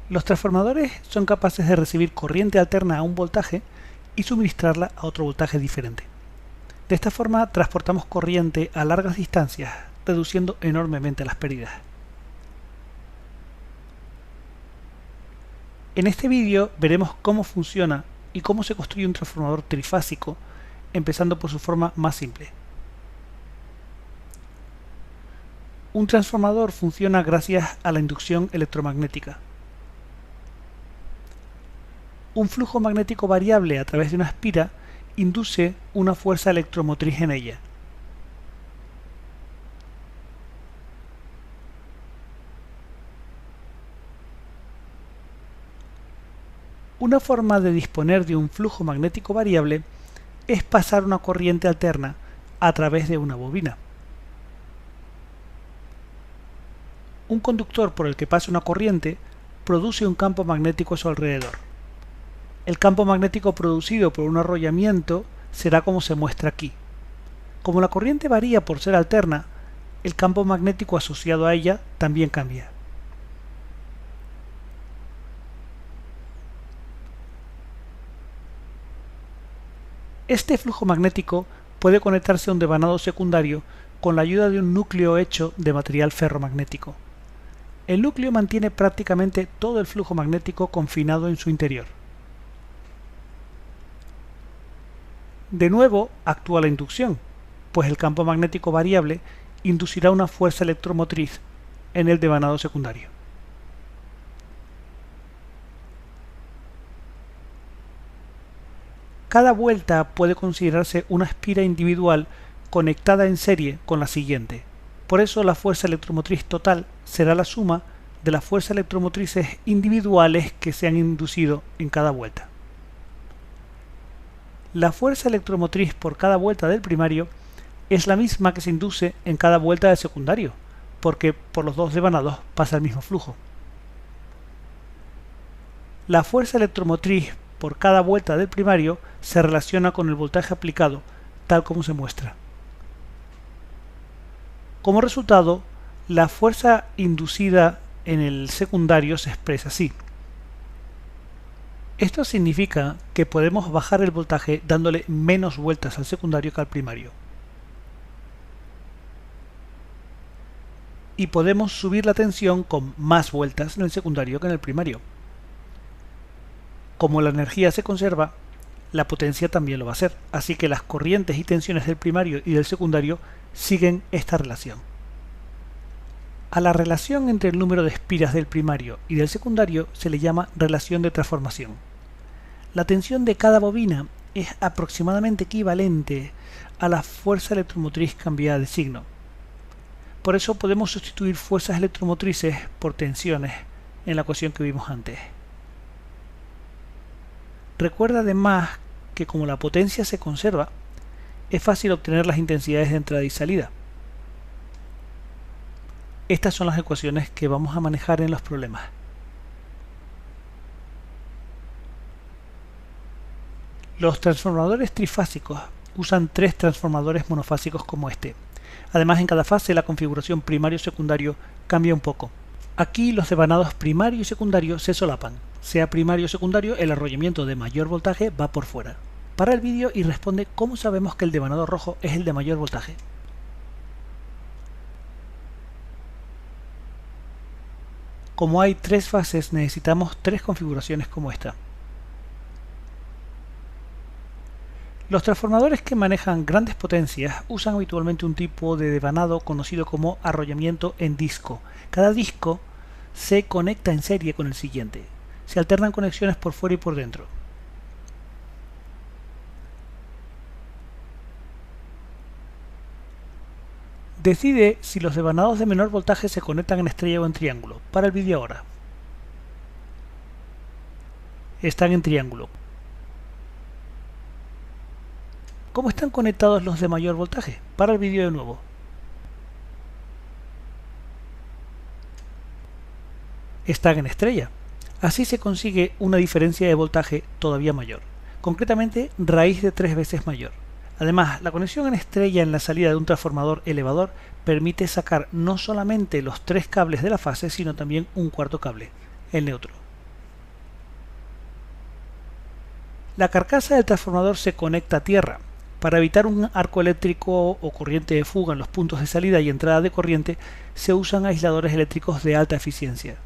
Los transformadores son capaces de recibir corriente alterna a un voltaje y suministrarla a otro voltaje diferente. De esta forma transportamos corriente a largas distancias, reduciendo enormemente las pérdidas. En este vídeo veremos cómo funciona y cómo se construye un transformador trifásico, empezando por su forma más simple. Un transformador funciona gracias a la inducción electromagnética. Un flujo magnético variable a través de una espira induce una fuerza electromotriz en ella. Una forma de disponer de un flujo magnético variable es pasar una corriente alterna a través de una bobina. Un conductor por el que pasa una corriente produce un campo magnético a su alrededor. El campo magnético producido por un arrollamiento será como se muestra aquí. Como la corriente varía por ser alterna, el campo magnético asociado a ella también cambia. Este flujo magnético puede conectarse a un devanado secundario con la ayuda de un núcleo hecho de material ferromagnético. El núcleo mantiene prácticamente todo el flujo magnético confinado en su interior. De nuevo actúa la inducción, pues el campo magnético variable inducirá una fuerza electromotriz en el devanado secundario. Cada vuelta puede considerarse una espira individual conectada en serie con la siguiente. Por eso la fuerza electromotriz total será la suma de las fuerzas electromotrices individuales que se han inducido en cada vuelta. La fuerza electromotriz por cada vuelta del primario es la misma que se induce en cada vuelta del secundario, porque por los dos devanados pasa el mismo flujo. La fuerza electromotriz por cada vuelta del primario se relaciona con el voltaje aplicado, tal como se muestra. Como resultado, la fuerza inducida en el secundario se expresa así. Esto significa que podemos bajar el voltaje dándole menos vueltas al secundario que al primario. Y podemos subir la tensión con más vueltas en el secundario que en el primario. Como la energía se conserva, la potencia también lo va a hacer, así que las corrientes y tensiones del primario y del secundario siguen esta relación. A la relación entre el número de espiras del primario y del secundario se le llama relación de transformación. La tensión de cada bobina es aproximadamente equivalente a la fuerza electromotriz cambiada de signo. Por eso podemos sustituir fuerzas electromotrices por tensiones en la ecuación que vimos antes. Recuerda además que como la potencia se conserva, es fácil obtener las intensidades de entrada y salida. Estas son las ecuaciones que vamos a manejar en los problemas. Los transformadores trifásicos usan tres transformadores monofásicos como este. Además, en cada fase la configuración primario-secundario cambia un poco. Aquí los devanados primario y secundario se solapan. Sea primario o secundario, el arrollamiento de mayor voltaje va por fuera. Para el vídeo y responde cómo sabemos que el devanado rojo es el de mayor voltaje. Como hay tres fases, necesitamos tres configuraciones como esta. Los transformadores que manejan grandes potencias usan habitualmente un tipo de devanado conocido como arrollamiento en disco. Cada disco se conecta en serie con el siguiente. Se alternan conexiones por fuera y por dentro. Decide si los devanados de menor voltaje se conectan en estrella o en triángulo. Para el vídeo ahora. Están en triángulo. ¿Cómo están conectados los de mayor voltaje? Para el vídeo de nuevo. Están en estrella. Así se consigue una diferencia de voltaje todavía mayor, concretamente raíz de 3 veces mayor. Además, la conexión en estrella en la salida de un transformador elevador permite sacar no solamente los 3 cables de la fase, sino también un cuarto cable, el neutro. La carcasa del transformador se conecta a tierra. Para evitar un arco eléctrico o corriente de fuga en los puntos de salida y entrada de corriente, se usan aisladores eléctricos de alta eficiencia.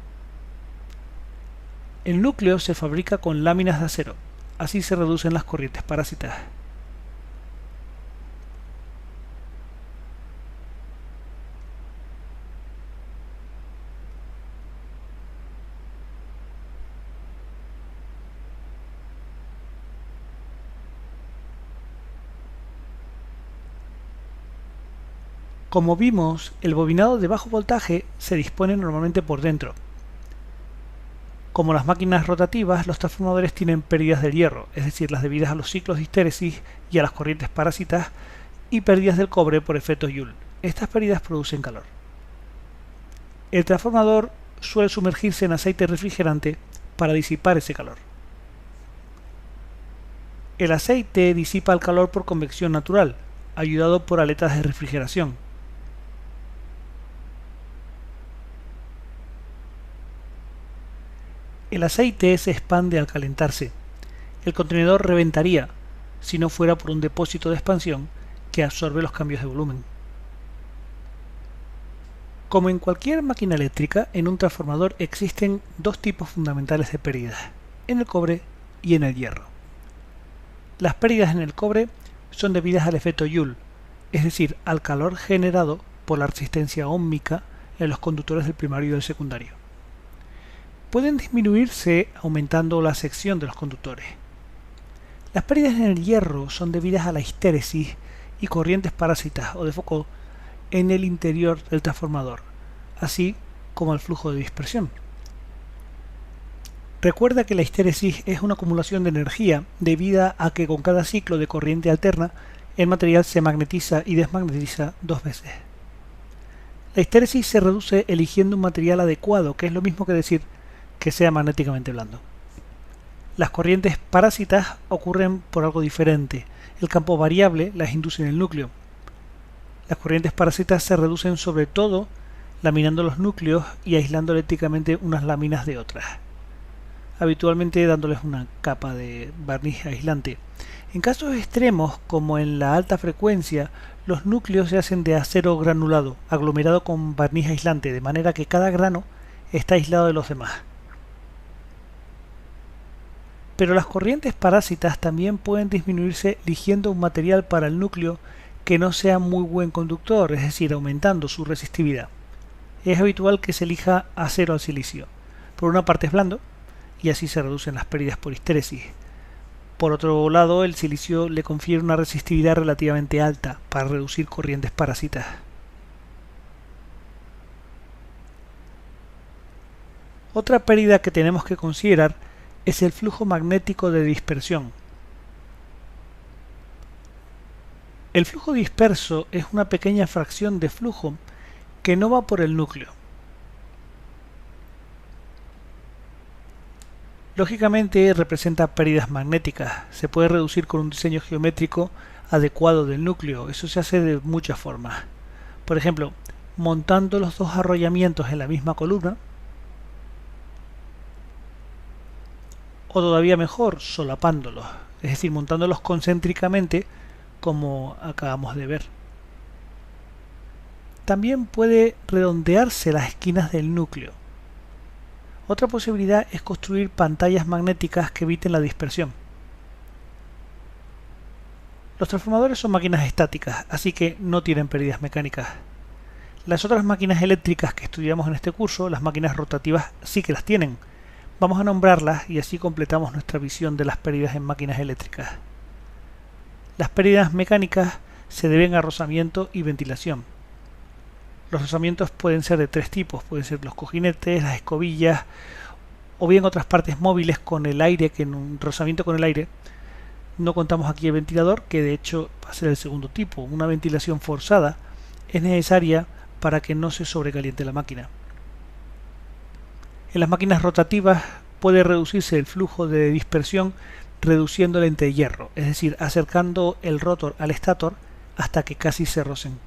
El núcleo se fabrica con láminas de acero, así se reducen las corrientes parásitas. Como vimos, el bobinado de bajo voltaje se dispone normalmente por dentro. Como las máquinas rotativas, los transformadores tienen pérdidas del hierro, es decir, las debidas a los ciclos de histéresis y a las corrientes parásitas, y pérdidas del cobre por efecto Joule. Estas pérdidas producen calor. El transformador suele sumergirse en aceite refrigerante para disipar ese calor. El aceite disipa el calor por convección natural, ayudado por aletas de refrigeración. El aceite se expande al calentarse. El contenedor reventaría si no fuera por un depósito de expansión que absorbe los cambios de volumen. Como en cualquier máquina eléctrica, en un transformador existen dos tipos fundamentales de pérdidas, en el cobre y en el hierro. Las pérdidas en el cobre son debidas al efecto Joule, es decir, al calor generado por la resistencia óhmica en los conductores del primario y del secundario. Pueden disminuirse aumentando la sección de los conductores. Las pérdidas en el hierro son debidas a la histéresis y corrientes parásitas o de foco en el interior del transformador, así como al flujo de dispersión. Recuerda que la histéresis es una acumulación de energía debida a que con cada ciclo de corriente alterna el material se magnetiza y desmagnetiza dos veces. La histéresis se reduce eligiendo un material adecuado, que es lo mismo que decir que sea magnéticamente blando. Las corrientes parásitas ocurren por algo diferente. El campo variable las induce en el núcleo. Las corrientes parásitas se reducen sobre todo laminando los núcleos y aislando eléctricamente unas láminas de otras, habitualmente dándoles una capa de barniz aislante. En casos extremos, como en la alta frecuencia, los núcleos se hacen de acero granulado, aglomerado con barniz aislante, de manera que cada grano está aislado de los demás. Pero las corrientes parásitas también pueden disminuirse eligiendo un material para el núcleo que no sea muy buen conductor, es decir, aumentando su resistividad. Es habitual que se elija acero al silicio. Por una parte es blando, y así se reducen las pérdidas por histéresis. Por otro lado, el silicio le confiere una resistividad relativamente alta para reducir corrientes parásitas. Otra pérdida que tenemos que considerar es el flujo magnético de dispersión. El flujo disperso es una pequeña fracción de flujo que no va por el núcleo. Lógicamente representa pérdidas magnéticas. Se puede reducir con un diseño geométrico adecuado del núcleo. Eso se hace de muchas formas. Por ejemplo, montando los dos arrollamientos en la misma columna, o todavía mejor, solapándolos, es decir, montándolos concéntricamente como acabamos de ver. También puede redondearse las esquinas del núcleo. Otra posibilidad es construir pantallas magnéticas que eviten la dispersión. Los transformadores son máquinas estáticas, así que no tienen pérdidas mecánicas. Las otras máquinas eléctricas que estudiamos en este curso, las máquinas rotativas, sí que las tienen. Vamos a nombrarlas y así completamos nuestra visión de las pérdidas en máquinas eléctricas. Las pérdidas mecánicas se deben a rozamiento y ventilación. Los rozamientos pueden ser de tres tipos, pueden ser los cojinetes, las escobillas o bien otras partes móviles con el aire, que en un rozamiento con el aire no contamos aquí el ventilador, que de hecho va a ser el segundo tipo. Una ventilación forzada es necesaria para que no se sobrecaliente la máquina. En las máquinas rotativas puede reducirse el flujo de dispersión reduciendo el entrehierro, es decir, acercando el rotor al estator hasta que casi se rocen.